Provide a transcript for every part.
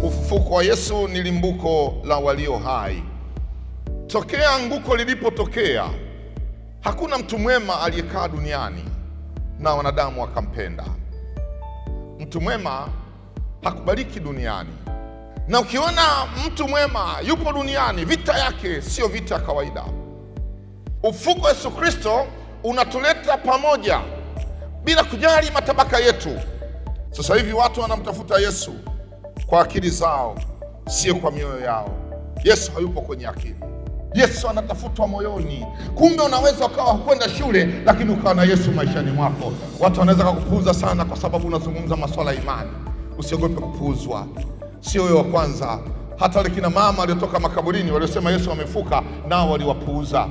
Ufufuko wa Yesu ni limbuko la walio hai. Tokea anguko lilipotokea, hakuna mtu mwema aliyekaa duniani na wanadamu wakampenda. Mtu mwema hakubaliki duniani. Na ukiona mtu mwema yupo duniani, vita yake sio vita ya kawaida. Ufufuko wa Yesu Kristo unatuleta pamoja bila kujali matabaka yetu. Sasa hivi watu wanamtafuta Yesu kwa akili zao, sio kwa mioyo yao. Yesu hayupo kwenye akili. Yesu anatafutwa moyoni. Kumbe unaweza ukawa hukwenda shule lakini ukawa na Yesu maishani mwako. Watu wanaweza kukupuuza sana kwa sababu unazungumza masuala ya imani. Usiogope kupuuzwa. Sio wewe wa kwanza. Hata wale kina mama waliotoka makaburini waliosema Yesu amefuka, nao waliwapuuza.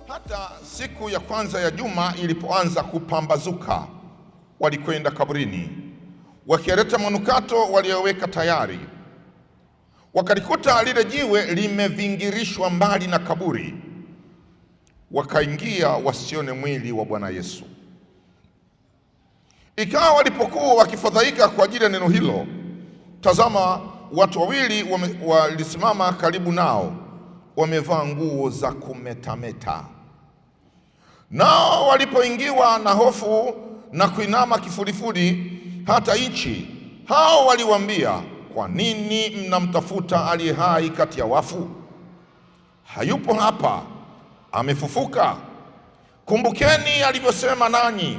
Hata siku ya kwanza ya juma ilipoanza kupambazuka, walikwenda kaburini wakileta manukato walioweka tayari. Wakalikuta lile jiwe limevingirishwa mbali na kaburi. Wakaingia wasione mwili wa Bwana Yesu. Ikawa walipokuwa wakifadhaika kwa ajili ya neno hilo, tazama, watu wawili walisimama karibu nao, wamevaa nguo za kumetameta. Nao walipoingiwa na hofu na kuinama kifudifudi hata nchi, hao waliwaambia, kwa nini mnamtafuta aliye hai kati ya wafu? Hayupo hapa, amefufuka. Kumbukeni alivyosema nanyi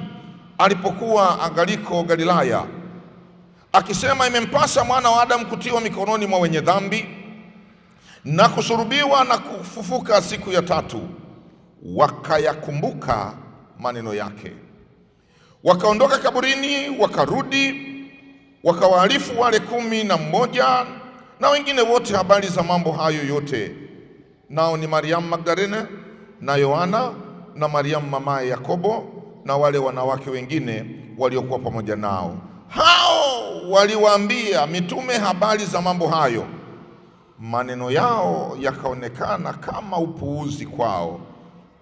alipokuwa angaliko Galilaya, akisema, imempasa mwana wa Adamu kutiwa mikononi mwa wenye dhambi na kusulubiwa na kufufuka siku ya tatu. Wakayakumbuka maneno yake. Wakaondoka kaburini, wakarudi, wakawaarifu wale 11 na wengine wote habari za mambo hayo yote. Nao ni Mariamu Magdalene na Yohana na Mariamu mamaye Yakobo na wale wanawake wengine waliokuwa pamoja nao. Hao waliwaambia mitume habari za mambo hayo. Maneno yao yakaonekana kama upuuzi kwao,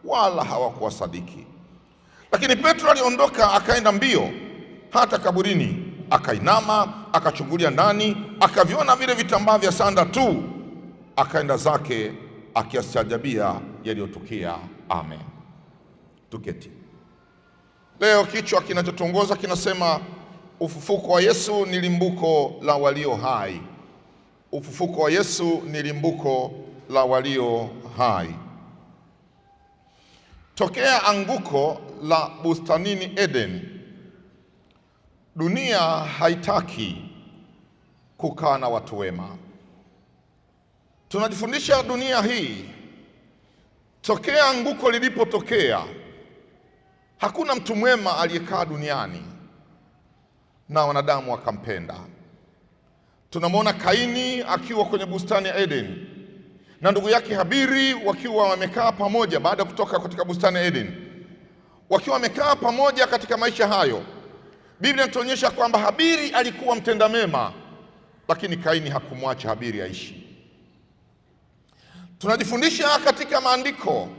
wala hawakuwasadiki. Lakini Petro aliondoka akaenda mbio hata kaburini, akainama, akachungulia ndani, akaviona vile vitambaa vya sanda tu, akaenda zake akiastajabia yaliyotukia. Amen. Tuketi. Leo kichwa kinachotuongoza kinasema ufufuko wa Yesu ni limbuko la walio hai. Ufufuko wa Yesu ni limbuko la walio hai. Tokea anguko la bustanini Eden, dunia haitaki kukaa na watu wema. Tunajifundisha dunia hii, tokea anguko lilipotokea, hakuna mtu mwema aliyekaa duniani na wanadamu wakampenda. Tunamwona Kaini akiwa kwenye bustani ya Eden na ndugu yake Habiri wakiwa wamekaa pamoja baada ya kutoka katika bustani ya Eden. Wakiwa wamekaa pamoja katika maisha hayo, Biblia inatuonyesha kwamba Habiri alikuwa mtenda mema, lakini Kaini hakumwacha Habiri aishi. Tunajifundisha katika maandiko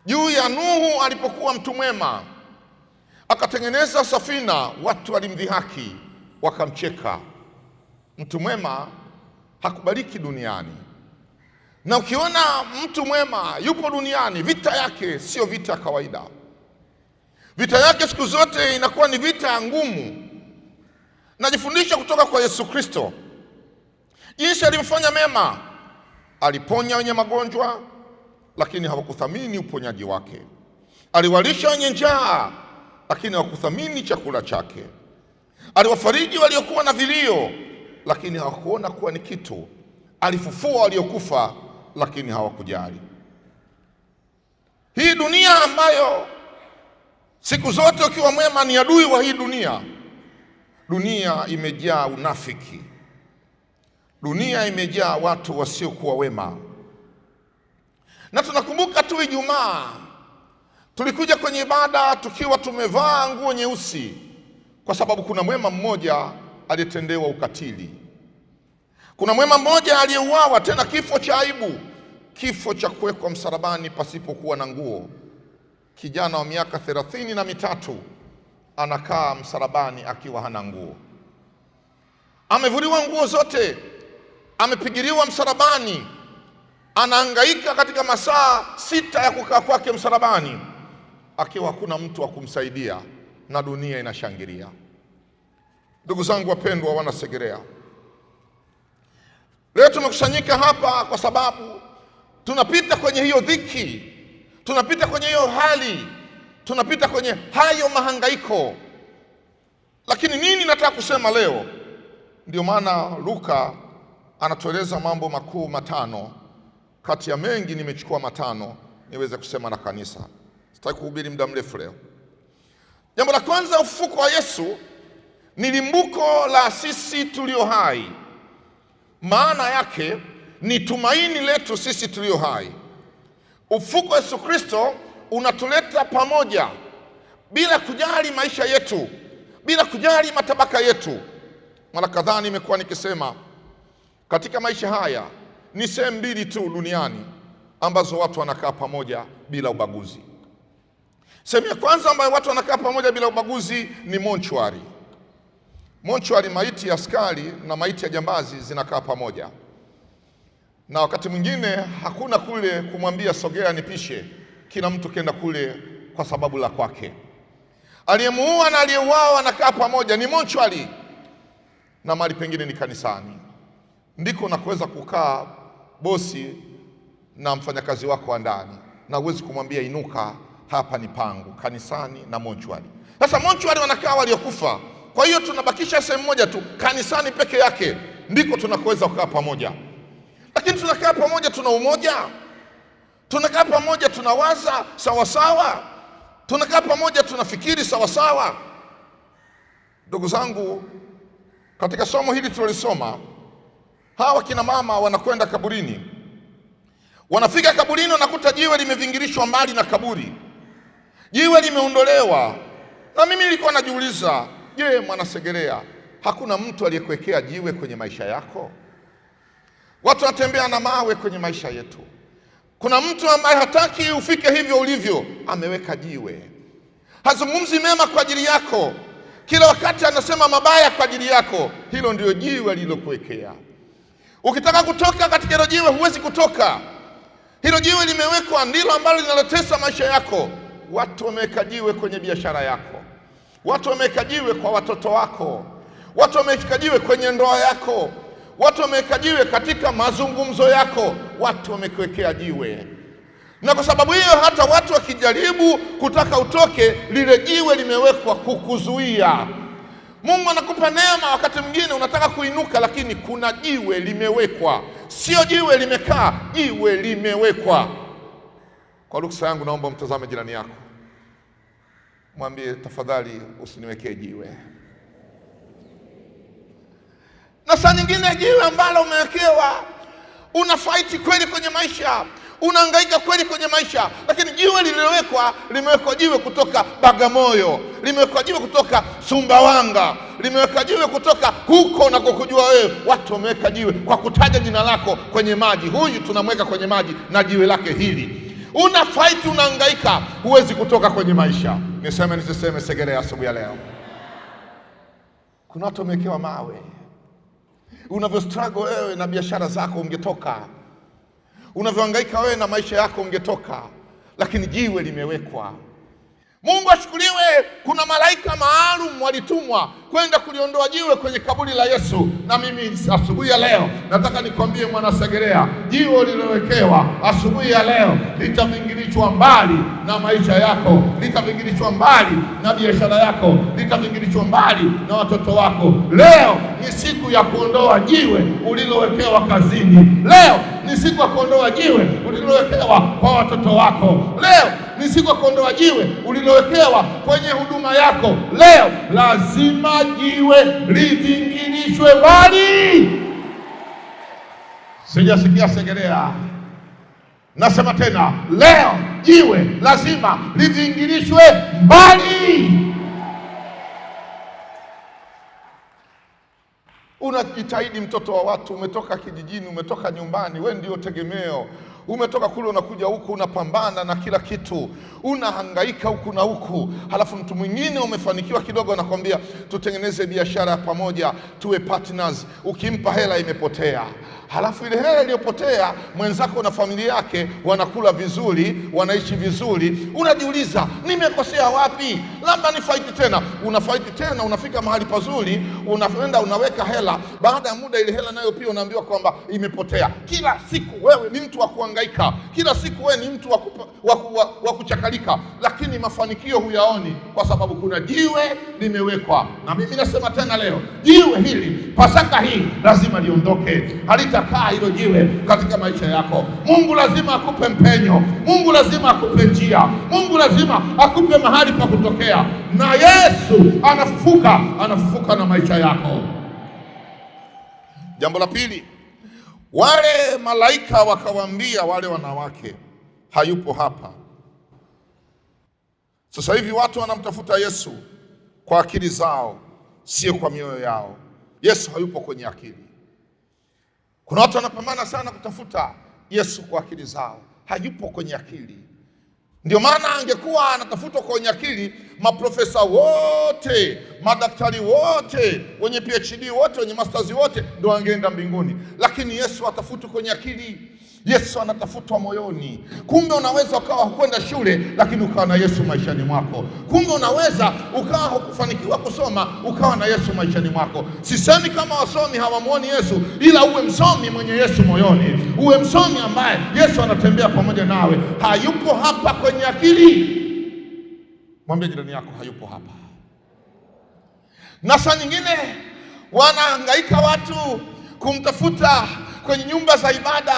juu ya Nuhu alipokuwa mtu mwema, akatengeneza safina, watu walimdhihaki, wakamcheka. Mtu mwema hakubaliki duniani. Na ukiona mtu mwema yupo duniani, vita yake sio vita ya kawaida. Vita yake siku zote inakuwa ni vita ngumu. Najifundisha kutoka kwa Yesu Kristo jinsi alimfanya mema. Aliponya wenye magonjwa, lakini hawakuthamini uponyaji wake. Aliwalisha wenye njaa, lakini hawakuthamini chakula chake. Aliwafariji waliokuwa na vilio, lakini hawakuona kuwa ni kitu. Alifufua waliokufa, lakini hawakujali. Hii dunia ambayo siku zote ukiwa mwema ni adui wa hii dunia. Dunia imejaa unafiki. Dunia imejaa watu wasiokuwa wema. Na tunakumbuka tu Ijumaa tulikuja kwenye ibada tukiwa tumevaa nguo nyeusi, kwa sababu kuna mwema mmoja aliyetendewa ukatili. Kuna mwema mmoja aliyeuawa, tena kifo cha aibu, kifo cha kuwekwa msalabani pasipokuwa na nguo. Kijana wa miaka 33 anakaa msalabani akiwa hana nguo, amevuliwa nguo zote, amepigiliwa msalabani, anahangaika katika masaa 6 ya kukaa kwake msalabani akiwa hakuna mtu wa kumsaidia na dunia inashangilia. Ndugu zangu wapendwa, wana Segerea, leo tumekusanyika hapa kwa sababu tunapita kwenye hiyo dhiki, tunapita kwenye hiyo hali, tunapita kwenye hayo mahangaiko. Lakini nini nataka kusema leo? Ndio maana Luka anatueleza mambo makuu matano. Kati ya mengi nimechukua matano niweze kusema na kanisa. Sitaki kuhubiri muda mrefu leo. Jambo la kwanza, ufufuko wa Yesu ni limbuko la sisi tulio hai. Maana yake ni tumaini letu sisi tulio hai. Ufufuko wa Yesu Kristo unatuleta pamoja bila kujali maisha yetu, bila kujali matabaka yetu. Mara kadhaa nimekuwa nikisema katika maisha haya ni sehemu mbili tu duniani ambazo watu wanakaa pamoja bila ubaguzi. Sehemu ya kwanza ambayo watu wanakaa pamoja bila ubaguzi ni monchuari. Monchuari, maiti ya askari na maiti ya jambazi zinakaa pamoja, na wakati mwingine hakuna kule kumwambia sogea nipishe, kila mtu kenda kule kwa sababu la kwake. Aliyemuua na aliyeuawa wanakaa pamoja, ni monchuari. Na mahali pengine ni kanisani, ndiko nakuweza kukaa bosi na mfanyakazi wako wa ndani, na huwezi kumwambia inuka, hapa ni pangu. Kanisani na monchuari. Sasa monchuari wanakaa waliokufa, kwa hiyo tunabakisha sehemu moja tu, kanisani peke yake ndiko tunakoweza kukaa pamoja. Lakini tunakaa pamoja, tuna umoja, tunakaa pamoja, tunawaza sawasawa, tunakaa pamoja, tunafikiri sawasawa. Ndugu zangu, katika somo hili tulisoma, hawa kina mama wanakwenda kaburini. Wanafika kaburini, wanakuta jiwe limevingirishwa mbali na kaburi, jiwe limeondolewa. Na mimi nilikuwa najiuliza, je, mwana Segerea, hakuna mtu aliyekuwekea jiwe kwenye maisha yako? Watu wanatembea na mawe kwenye maisha yetu. Kuna mtu ambaye hataki ufike hivyo ulivyo, ameweka jiwe. Hazungumzi mema kwa ajili yako, kila wakati anasema mabaya kwa ajili yako. Hilo ndio jiwe alilokuwekea. Ukitaka kutoka katika hilo jiwe huwezi kutoka. Hilo jiwe limewekwa, ndilo ambalo linalotesa maisha yako. Watu wameweka jiwe kwenye biashara yako, watu wameweka jiwe kwa watoto wako, watu wameweka jiwe kwenye ndoa yako, watu wameweka jiwe katika mazungumzo yako, watu wamekuwekea jiwe. Na kwa sababu hiyo hata watu wakijaribu kutaka utoke, lile jiwe limewekwa kukuzuia. Mungu anakupa neema, wakati mwingine unataka kuinuka, lakini kuna jiwe limewekwa. Sio jiwe limekaa, jiwe limewekwa. Kwa ruksa yangu naomba mtazame jirani yako, mwambie tafadhali usiniwekee jiwe. Na saa nyingine jiwe ambalo umewekewa, una fight kweli kwenye maisha, unahangaika kweli kwenye maisha, lakini jiwe limewekwa jiwe kutoka Bagamoyo, limewekwa jiwe kutoka Sumbawanga, limewekwa jiwe kutoka huko na kukujua wewe. Watu wameweka jiwe kwa kutaja jina lako kwenye maji. Huyu tunamweka kwenye maji na jiwe lake hili. Una fight, unahangaika, huwezi kutoka kwenye maisha. Niseme nisiseme Segerea asubuhi ya leo? Kuna watu wamewekewa mawe. Unavyo struggle wewe na biashara zako ungetoka, unavyohangaika wewe na maisha yako ungetoka, lakini jiwe limewekwa. Mungu ashukuriwe, kuna malaika maalum walitumwa kwenda kuliondoa jiwe kwenye kaburi la Yesu. Na mimi asubuhi ya leo nataka nikwambie mwana Segerea, jiwe lilowekewa asubuhi ya leo litavingirishwa mbali na maisha yako, litavingirishwa mbali na biashara yako, litavingirishwa mbali na watoto wako. Leo ni siku ya kuondoa jiwe ulilowekewa kazini. Leo ni siku ya kuondoa jiwe ulilowekewa kwa watoto wako. Leo ni siku ya kuondoa jiwe ulilowekewa kwenye huduma yako. Leo lazima jiwe livingirishwe mbali. Sijasikia Segerea, nasema tena, leo jiwe lazima livingirishwe mbali. Unajitahidi, mtoto wa watu, umetoka kijijini, umetoka nyumbani, wewe ndio tegemeo. Umetoka kule unakuja huku, unapambana na kila kitu, unahangaika huku na huku, halafu mtu mwingine umefanikiwa kidogo, anakwambia tutengeneze biashara ya pamoja, tuwe partners. Ukimpa hela imepotea, halafu ile hela iliyopotea mwenzako na familia yake wanakula vizuri, wanaishi vizuri. Unajiuliza, nimekosea wapi? Labda nifaiti tena. Unafaiti tena, unafika mahali pazuri, unaenda unaweka hela. Baada ya muda ile hela nayo pia unaambiwa kwamba imepotea. Kila siku wewe ni mtu wa kuhangaika, kila siku wewe ni mtu wa kuchakalika, lakini mafanikio huyaoni kwa sababu kuna jiwe limewekwa. Na mimi nasema tena leo, jiwe hili, Pasaka hii lazima liondoke. Halitakaa hilo jiwe katika maisha yako. Mungu lazima akupe mpenyo, Mungu lazima akupe njia, Mungu lazima akupe mahali pa kutokea. Na Yesu anafufuka na maisha yako. Jambo la pili, wale malaika wakawaambia wale wanawake, hayupo hapa. Sasa hivi watu wanamtafuta Yesu kwa akili zao, sio kwa mioyo yao. Yesu hayupo kwenye akili. Kuna watu wanapambana sana kutafuta Yesu kwa akili zao, hayupo kwenye akili. Ndio maana angekuwa anatafutwa kwenye akili, maprofesa wote, madaktari wote, wenye PhD wote, wenye masters wote ndio wangeenda mbinguni. Lakini Yesu atafutwa kwenye akili. Yesu anatafutwa moyoni. Kumbe unaweza ukawa hukwenda shule lakini ukawa na Yesu maishani mwako. Kumbe unaweza ukawa hukufanikiwa kusoma ukawa na Yesu maishani mwako. Sisemi kama wasomi hawamuoni Yesu, ila uwe msomi mwenye Yesu moyoni. Uwe msomi ambaye Yesu anatembea pamoja nawe. Hayupo hapa kwenye akili. Mwambie jirani yako, hayupo hapa. Na saa nyingine wanahangaika watu kumtafuta kwenye nyumba za ibada.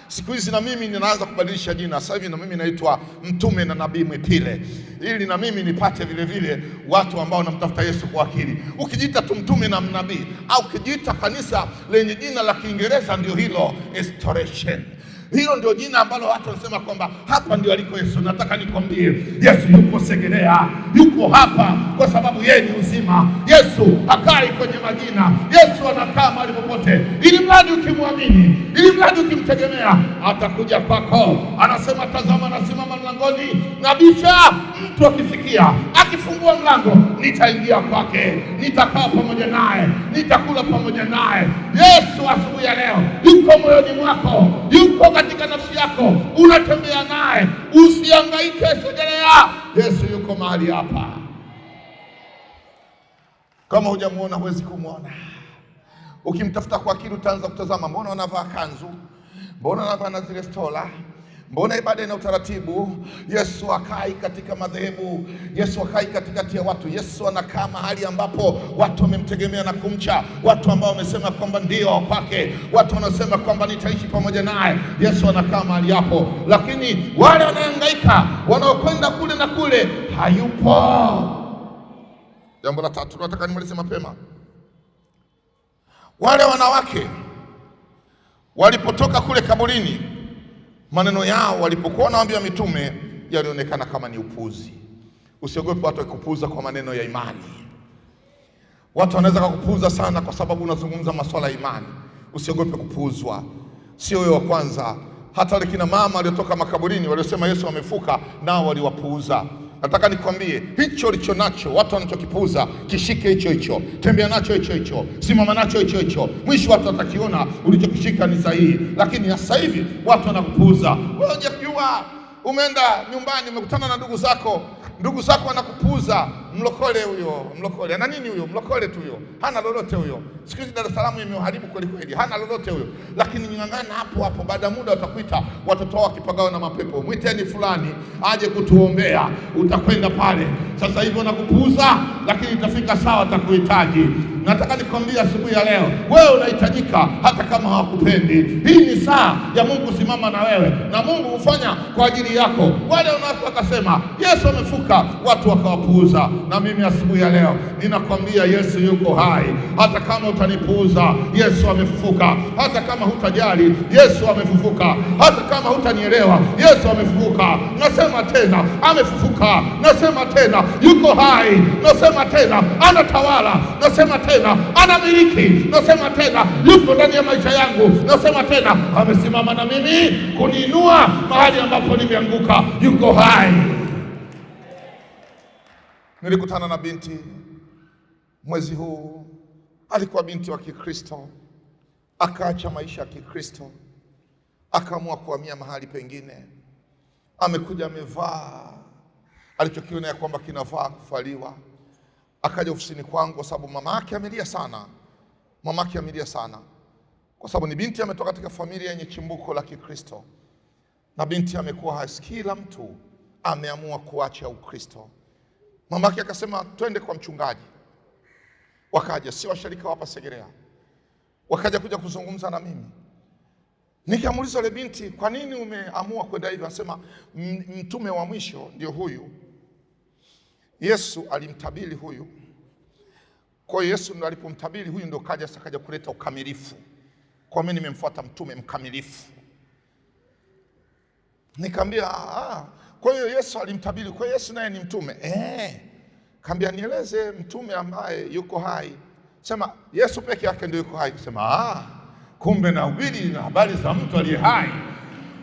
Siku hizi na mimi ninaanza kubadilisha jina. Sasa hivi na mimi naitwa Mtume na Nabii Mwitile, ili na mimi nipate vile vile watu ambao wanamtafuta Yesu kwa akili. Ukijiita tu mtume na nabii, au ukijiita kanisa lenye jina la Kiingereza, ndio hilo Restoration. Hilo ndio jina ambalo watu wanasema kwamba hapa ndio aliko Yesu. Nataka nikwambie, Yesu yupo Segerea, yupo hapa kwa sababu yeye ni uzima. Yesu hakai kwenye majina, Yesu anakaa mahali popote, ili mradi ukimwamini, ili mradi ukimtegemea, atakuja kwako. Anasema, tazama nasimama mlangoni nabisha, mtu akisikia akifungua mlango, nitaingia kwake, nitakaa pamoja naye, nitakula pamoja naye. Yesu asubuhi ya leo yuko moyoni mwako, yuko katika nafsi yako, unatembea naye. Usihangaike Segerea, Yesu yuko mahali hapa. Kama hujamuona huwezi kumwona. Ukimtafuta kwa akili utaanza kutazama, mbona wanavaa kanzu, mbona wanavaa na zile stola, mbona ibada ina utaratibu. Yesu hakai katika madhehebu, Yesu hakai katikati ya watu. Yesu anakaa mahali ambapo watu wamemtegemea na kumcha, watu ambao wamesema kwamba ndio kwake, watu wanasema kwamba nitaishi pamoja naye. Yesu anakaa mahali hapo. Lakini wale wanahangaika, wanaokwenda kule na kule, hayupo. Jambo la tatu nataka nimalize mapema. Wale wanawake walipotoka kule kaburini, maneno yao walipokuwa wanawaambia mitume yalionekana kama ni upuzi. Usiogope watu wakupuuza kwa maneno ya imani. Watu wanaweza kukupuuza sana kwa sababu unazungumza masuala ya imani. Usiogope kupuuzwa. Sio wewe wa kwanza. Hata wale kina mama waliotoka makaburini waliosema Yesu amefuka, nao waliwapuuza. Nataka nikwambie, hicho ulicho nacho watu wanachokipuuza, kishike hicho hicho, tembea nacho hicho hicho, simama nacho hicho hicho. Mwisho watu watakiona ulichokishika ni sahihi. Lakini sasa hivi watu wanakupuuza. Wewe hujajua, umeenda nyumbani umekutana na ndugu zako wanakupuuza. Mlokole huyo, mlokole ana nini huyo? Mlokole tu huyo, hana lolote huyo. Siku hizi Dar es Salaam imeharibu kweli kweli, hana lolote huyo. Lakini nyang'ana hapo, baada muda watakuita watoto wao wakipagawa na mapepo, mwiteni fulani aje kutuombea. Utakwenda pale. Sasa hivi wanakupuuza, lakini itafika sawa atakuhitaji. Nataka nikwambie asubuhi ya leo, wewe unahitajika hata kama hawakupendi. Hii ni saa ya Mungu simama na wewe, na Mungu hufanya kwa ajili yako. Wale wanawake wakasema Yesu amefuka, amefufuka, watu wakawapuuza. Na mimi asubuhi ya leo ninakwambia Yesu yuko hai. Hata kama utanipuuza, Yesu amefufuka. Hata kama hutajali, Yesu amefufuka. Hata kama hutanielewa, Yesu amefufuka. Nasema tena amefufuka, nasema tena yuko hai, nasema tena anatawala, nasema tena anamiliki, nasema tena yuko ndani ya maisha yangu, nasema tena amesimama na mimi kuniinua mahali ambapo nimeanguka. Yuko hai. Nilikutana na binti mwezi huu, alikuwa binti wa Kikristo, akaacha maisha ya Kikristo, akaamua kuhamia mahali pengine. Amekuja amevaa alichokiona ya kwamba kinavaa kufaliwa. Akaja ofisini kwangu kwa sababu mama yake amelia sana. Mama yake amelia sana kwa sababu ni binti ametoka katika familia yenye chimbuko la Kikristo, na binti amekuwa hasikii la mtu, ameamua kuacha Ukristo. Mama yake akasema twende kwa mchungaji. Wakaja, si washirika hapa Segerea, wakaja kuja kuzungumza na mimi. Nikamuuliza yule binti, kwa nini umeamua kwenda hivyo? Anasema mtume wa mwisho ndio huyu. Yesu alimtabiri huyu. Kwa hiyo Yesu ndo alipomtabiri huyu ndo kaja kuleta ukamilifu. Kwa mimi nimemfuata mtume mkamilifu. Nikamwambia kwa hiyo Yesu alimtabiri, kwa hiyo Yesu naye ni mtume. Kaambia nieleze mtume ambaye yuko hai. Sema Yesu peke yake ndio yuko hai. Kusema kumbe nahubiri na habari za mtu aliye hai.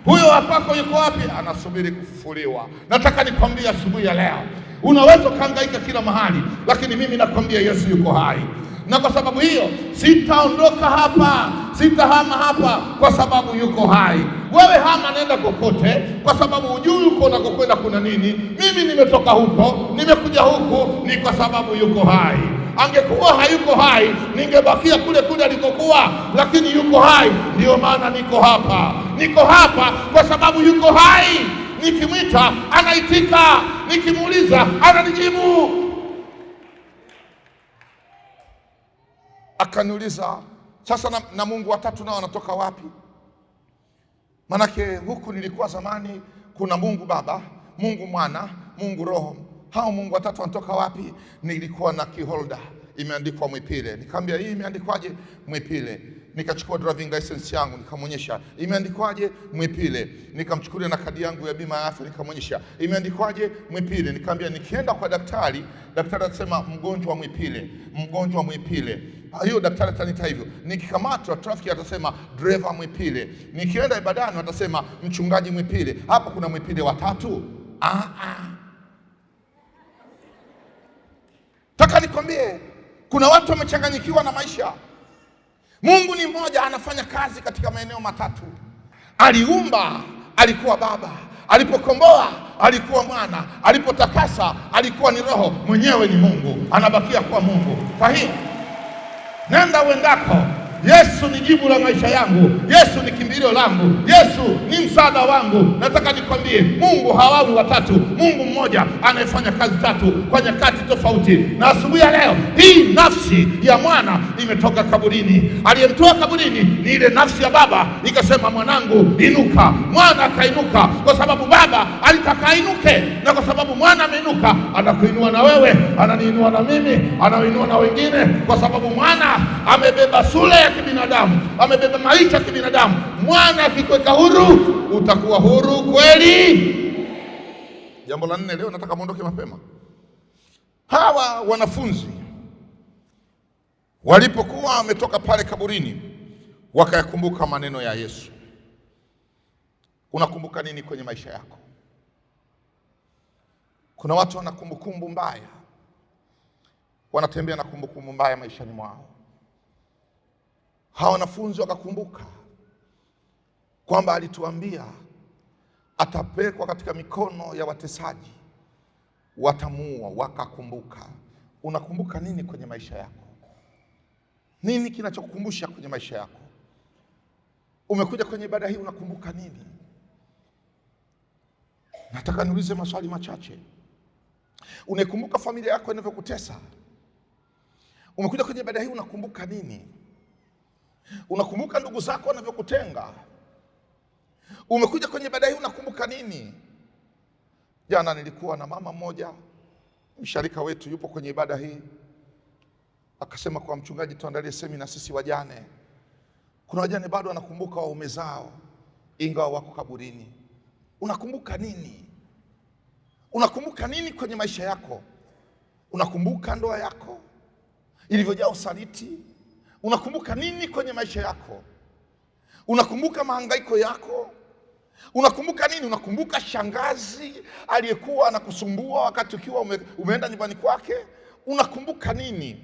Huyo wapako yuko wapi? Anasubiri kufufuliwa. Nataka nikwambie asubuhi ya leo, unaweza kuhangaika kila mahali, lakini mimi nakwambia Yesu yuko hai. Na kwa sababu hiyo sitaondoka hapa, sitahama hapa kwa sababu yuko hai. Wewe hama, nenda kokote kwa sababu hujui uko unakokwenda kuna nini. Mimi nimetoka huko, nimekuja huku ni kwa sababu yuko hai. Angekuwa hayuko hai, ningebakia kule kule alikokuwa, lakini yuko hai, ndio maana niko hapa. Niko hapa kwa sababu yuko hai. Nikimwita anaitika, nikimuuliza ananijibu. Akaniuliza sasa na Mungu watatu nao wanatoka wapi? Manake huku nilikuwa zamani kuna Mungu Baba, Mungu Mwana, Mungu Roho. Hao Mungu watatu wanatoka wapi? Nilikuwa na kiholda imeandikwa Mwipile. Nikamwambia hii imeandikwaje? Mwipile. Nikachukua driving license yangu nikamwonyesha, imeandikwaje? Mwipile. Nikamchukulia na kadi yangu ya bima ya afya nikamwonyesha, imeandikwaje? Mwipile. Nikamwambia nikienda kwa daktari atasema mgonjwa Mwipile, mgonjwa Mwipile. Hiyo daktari ataniita hivyo. Nikikamatwa trafiki atasema driver Mwipile. Nikienda ibadani atasema mchungaji Mwipile. Hapo kuna Mwipile watatu? Taka nikwambie, kuna watu wamechanganyikiwa na maisha. Mungu ni mmoja, anafanya kazi katika maeneo matatu. Aliumba, alikuwa Baba. Alipokomboa, alikuwa Mwana. Alipotakasa, alikuwa ni Roho. Mwenyewe ni Mungu, anabakia kuwa Mungu. Kwa hiyo nenda uendako, Yesu ni jibu la maisha yangu. Yesu ni kimbilio langu. Yesu ni msaada wangu. Nataka nikwambie, Mungu hawawi watatu. Mungu mmoja anayefanya kazi tatu kwa nyakati tofauti. Na asubuhi ya leo hii nafsi ya mwana imetoka kaburini. Aliyemtoa kaburini ni ile nafsi ya baba, ikasema mwanangu inuka. Mwana akainuka kwa sababu baba alitaka ainuke, na kwa sababu mwana ameinuka anakuinua na wewe, ananiinua na mimi, anainua na wengine, kwa sababu mwana amebeba sura ya kibinadamu, amebeba maisha ya kibinadamu. Mwana akikuweka huru, utakuwa huru kweli. Jambo la 4 leo nataka muondoke mapema. Hawa wanafunzi walipokuwa wametoka pale kaburini, wakayakumbuka maneno ya Yesu. Unakumbuka nini kwenye maisha yako? Kuna watu wana kumbukumbu mbaya, wanatembea na kumbukumbu mbaya maishani mwao. Hawa wanafunzi wakakumbuka kwamba alituambia atapelekwa katika mikono ya watesaji, watamuua. Wakakumbuka. Unakumbuka nini kwenye maisha yako? Nini kinachokukumbusha kwenye maisha yako? Umekuja kwenye ibada hii, unakumbuka nini? Nataka niulize maswali machache. Unakumbuka familia yako inavyokutesa? Umekuja kwenye ibada hii, unakumbuka nini? Unakumbuka ndugu zako wanavyokutenga? Umekuja kwenye ibada hii, unakumbuka nini? Jana nilikuwa na mama mmoja, msharika wetu yupo kwenye ibada hii, akasema kwa mchungaji, tuandalie semina sisi wajane. Kuna wajane bado wanakumbuka waume zao ingawa wako kaburini. Unakumbuka nini? Unakumbuka nini kwenye maisha yako? Unakumbuka ndoa yako ilivyojaa usaliti? Unakumbuka nini kwenye maisha yako? Unakumbuka mahangaiko yako? Unakumbuka nini? Unakumbuka shangazi aliyekuwa anakusumbua wakati ukiwa umeenda nyumbani kwake? Unakumbuka nini?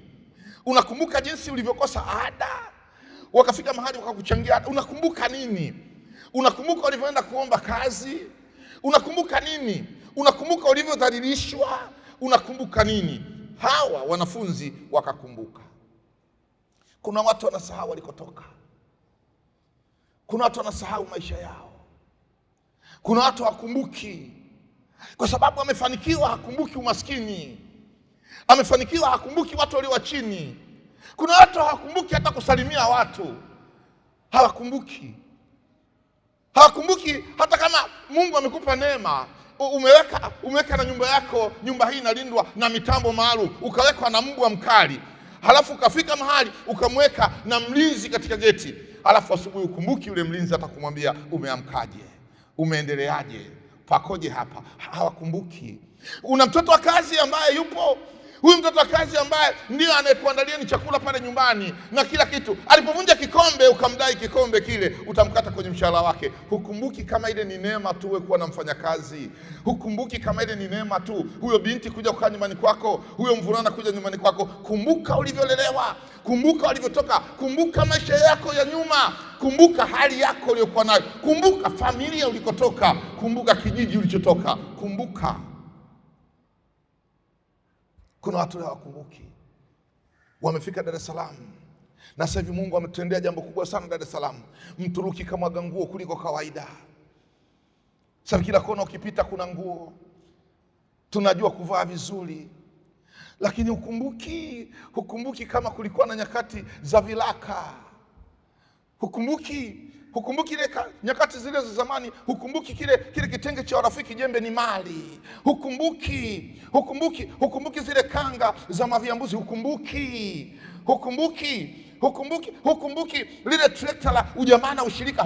Unakumbuka jinsi ulivyokosa ada wakafika mahali wakakuchangia ada? Unakumbuka nini? Unakumbuka ulivyoenda kuomba kazi? Unakumbuka nini? Unakumbuka ulivyodhalilishwa? Unakumbuka nini? Hawa wanafunzi wakakumbuka. Kuna watu wanasahau walikotoka. Kuna watu wanasahau maisha yao. Kuna watu hawakumbuki kwa sababu amefanikiwa, hakumbuki umaskini. Amefanikiwa, hakumbuki watu walio chini. Kuna watu hawakumbuki hata kusalimia watu. Hawakumbuki hata kama Mungu amekupa neema, umeweka na nyumba yako, nyumba hii inalindwa na mitambo maalum, ukawekwa na mbwa mkali, halafu ukafika mahali ukamweka na mlinzi katika geti, halafu asubuhi ukumbuki yule mlinzi hata kumwambia umeamkaje, umeendeleaje, pakoje hapa. Hawakumbuki. Una mtoto wa kazi ambaye yupo, huyu mtoto wa kazi ambaye ndiye anayekuandalia ni chakula pale nyumbani na kila kitu, alipovunja kikombe ukamdai kikombe kile, utamkata kwenye mshahara wake. Hukumbuki kama ile ni neema tu wewe kuwa na mfanyakazi. Hukumbuki kama ile ni neema tu huyo binti kuja kukaa nyumbani kwako, huyo mvulana kuja nyumbani kwako. Kumbuka ulivyolelewa, kumbuka ulivyotoka, kumbuka maisha yako ya nyuma, kumbuka hali yako uliyokuwa nayo, kumbuka familia ulikotoka, kumbuka kijiji ulichotoka, kumbuka. Kuna watu hawakumbuki. Wamefika Dar es Salaam na sasa hivi Mungu ametendea jambo kubwa sana Dar es Salaam. Mturuki kamwaga nguo kuliko kawaida. Sasa kila kona ukipita kuna nguo. Tunajua kuvaa vizuri, lakini hukumbuki kama kulikuwa na nyakati za vilaka. Hukumbuki ile nyakati zile za zamani. Hukumbuki kile kitenge cha rafiki, jembe ni mali. Hukumbuki zile kanga za maviambuzi. Hukumbuki lile trekta la ujamaa na ushirika.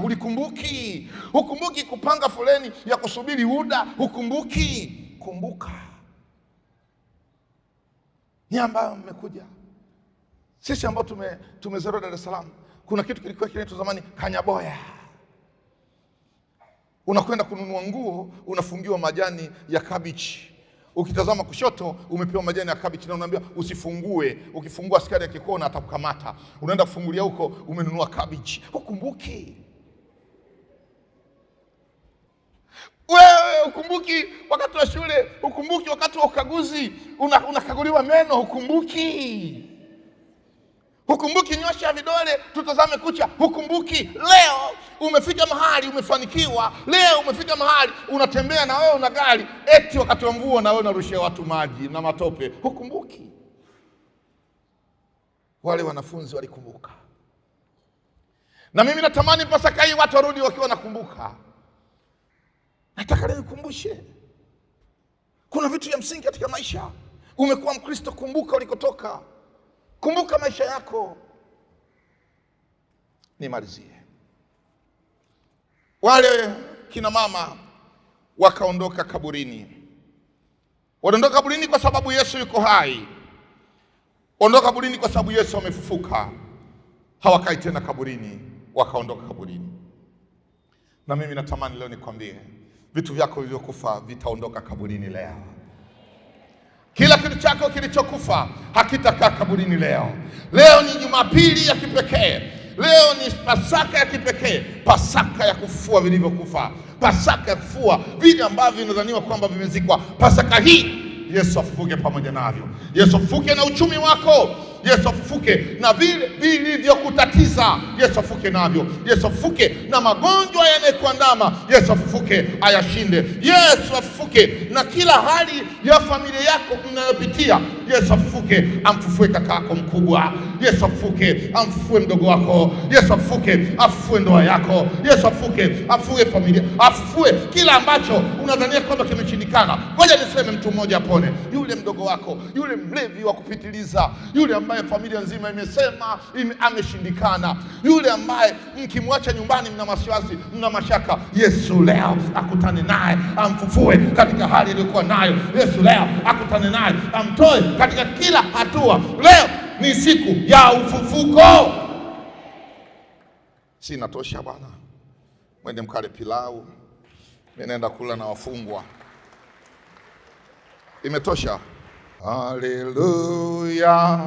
Hukumbuki kupanga foleni ya kusubiri UDA. Kumbuka ni ambayo mmekuja. Sisi ambao tumezaliwa Dar es Salaam, kuna kitu kilikuwa kinaitwa zamani kanyaboya. Unakwenda kununua nguo, unafungiwa majani ya kabichi. Ukitazama kushoto umepewa majani ya kabichi na unaambiwa usifungue. Ukifungua askari akikuona atakukamata. Unaenda kufungulia huko, umenunua kabichi. Hukumbuki. Wewe ukumbuki wakati wa shule, ukumbuki wakati wa ukaguzi, unakaguliwa meno, hukumbuki nyosha vidole tutazame kucha, hukumbuki. Leo umefika mahali umefanikiwa, leo umefika mahali unatembea na wewe una gari, eti wakati wa mvua na wewe unarushia watu maji na matope, hukumbuki. Wale wanafunzi walikumbuka. Na mimi natamani Pasaka hii watu warudi wakiwa nakumbuka. Nataka nikukumbushe, kuna vitu ya msingi katika maisha. Umekuwa Mkristo, kumbuka ulikotoka. Kumbuka maisha yako. Nimalizie. Wale kina mama wakaondoka kaburini. Wanaondoka kaburini kwa sababu Yesu yuko hai. Wanaondoka kaburini kwa sababu Yesu amefufuka. Hawakai tena kaburini, wakaondoka kaburini. Na mimi natamani leo nikwambie, vitu vyako vilivyokufa vitaondoka kaburini leo. Kila kitu chako kilichokufa hakitakaa kaburini leo. Leo ni Jumapili ya kipekee. Leo ni Pasaka ya kipekee, Pasaka ya kufufua vilivyokufa, Pasaka ya kufufua vile ambavyo vinadhaniwa kwamba vimezikwa. Pasaka hii Yesu afufuke pamoja navyo. Yesu afufuke na uchumi wako. Yesu afufuke na vile vilivyokutatiza, Yesu afufuke navyo. Yesu afufuke na magonjwa yanayokuandama, Yesu afufuke ayashinde. Yesu afufuke na kila hali ya familia yako unayopitia, Yesu afufuke. Amfufue kakako mkubwa, Yesu afufuke. Amfufue mdogo wako, Yesu afufuke. Afufue ndoa yako, Yesu afufuke. Afufue familia, afufue kila ambacho unadhania kwamba kimeshindikana. Ngoja niseme mtu mmoja apone. Yule mdogo wako, yule mlevi wa kupitiliza, yule ambaye familia nzima imesema ameshindikana, yule ambaye mkimwacha nyumbani mna wasiwasi, mna mashaka, Yesu leo akutane naye, amfufue katika hali iliyokuwa nayo. Yesu leo akutane naye, amtoe katika kila hatua. Leo ni siku ya ufufuko. Si natosha bwana? Mwende mkale pilau, mimi naenda kula na wafungwa. Imetosha. Haleluya.